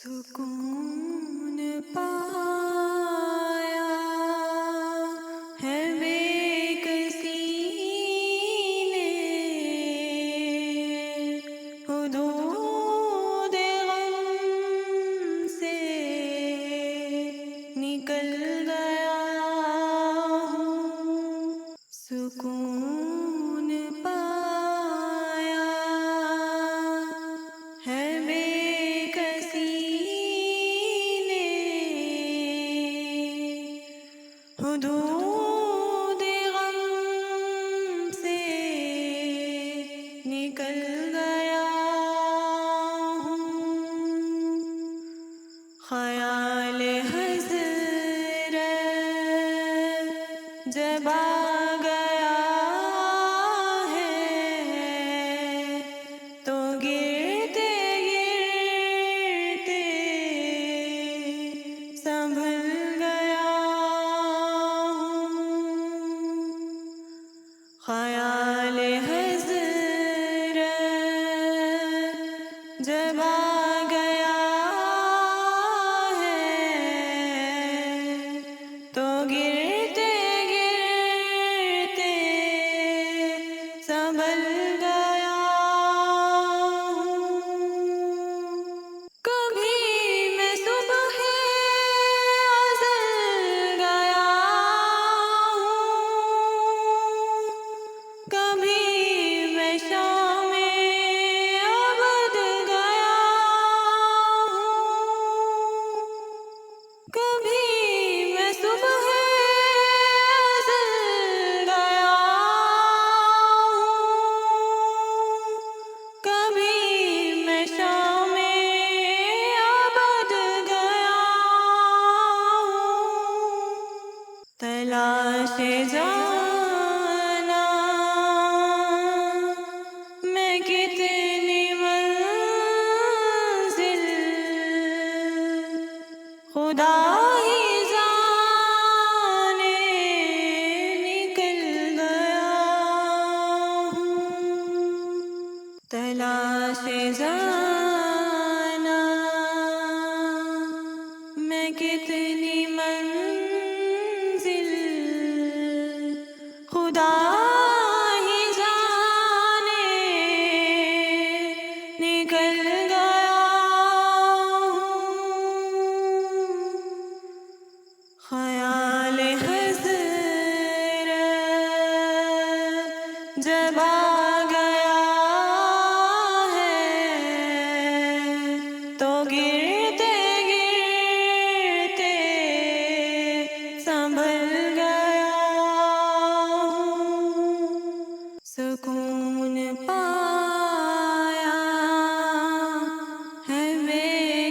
سکون پایا ہے بے کسی نے، حدود غم سے نکل گیا ہوں۔ سکون پایا ہے بے کسی نے، حدود غم سے نکل گیا ہوں۔ خیال حضرت جب آ گیا ہے تو گرتے گرتے سنبھل گیا ہوں۔ خیال حضرت جب آ گیا ہے تو گرتے گرتے سنبھل گیا ہوں۔ کبھی میں صبح ازل گیا ہوں، کبھی میں شام ابد گیا ہوں، کبھی میں صبح ازل گیا ہوں، کبھی میں شام ابد گیا ہوں۔ تلاش جانا میں کتنی منزل، خدا ہی جانے نکل گیا ہوں۔ تلاش جانا میں کتنی منزل، خدا ہی جانے نکل گیا ہوں۔ خیال حضرت جب آ گیا ہے تو گرتے گرتے سنبھل گیا ہوں۔ سکون پایا ہے بے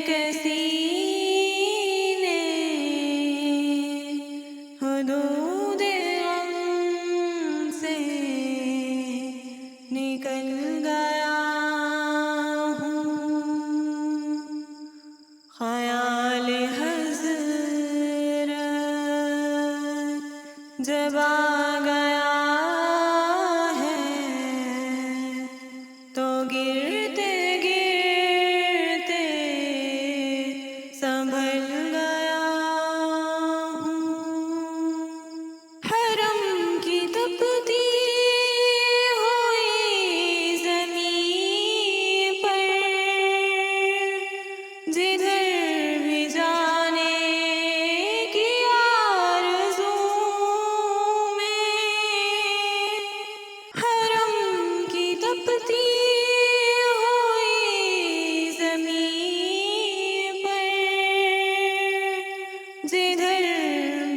کسی نے، حدود غم سے نکل گیا ہوں۔ خیال حضرت جب آ گیا ہے تو گرتے گرتے سنبھل گیا ہوں۔ حرم کی تپتی ہوئی زمین پر، جدھر بھی جانے کی آرزو میں، حرم کی تپتی ہوئی زمین پر، جدھر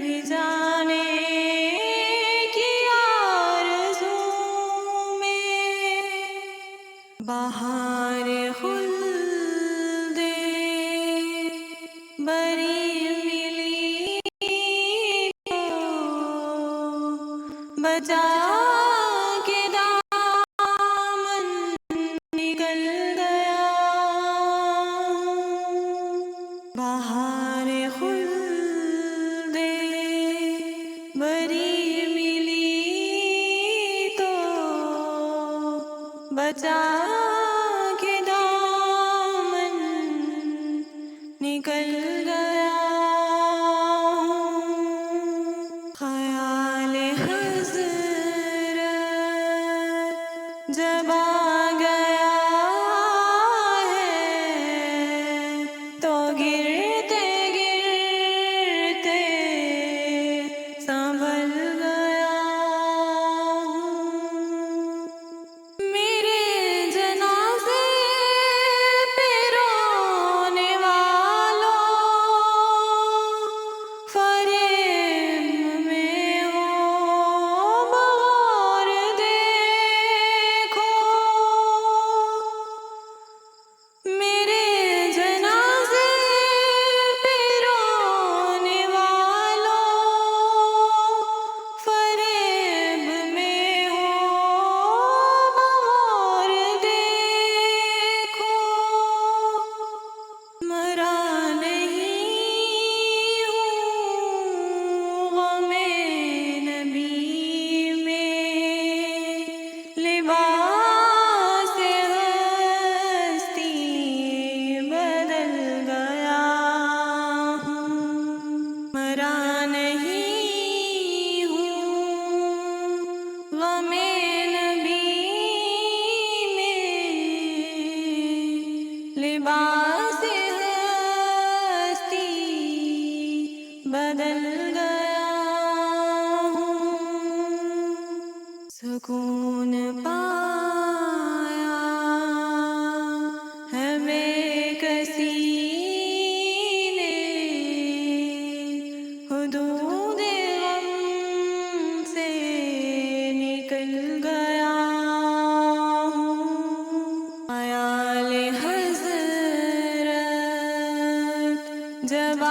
بھی جانے کی آرزو میں، بہار خلد بری ملی تو بچا کے دامن نکل گیا ہوں۔ بہار خلد بری ملی تو بچا کے دامن نکل گیا ہوں، خیال حضرت جب آ گیا ہے تو گرتے گرتے سنبھل گیا ہوں، میرے جنازے پہ رونے والوں فریب میں ہو بغور دیکھو، میرے جنازے پہ رونے والوں فریب میں ہو بغور دیکھو، مرا نہیں ہوں غم نبی میں، لباس ہستی بدل گیا ہوں، مرا نہیں ہوں غم نبی میں، لباس ہستی بدل گیا ہوں، سکون پایا ہے بے کسی نے، حدود غم سے نکل گیا ہوں، خیال حضرت جب آ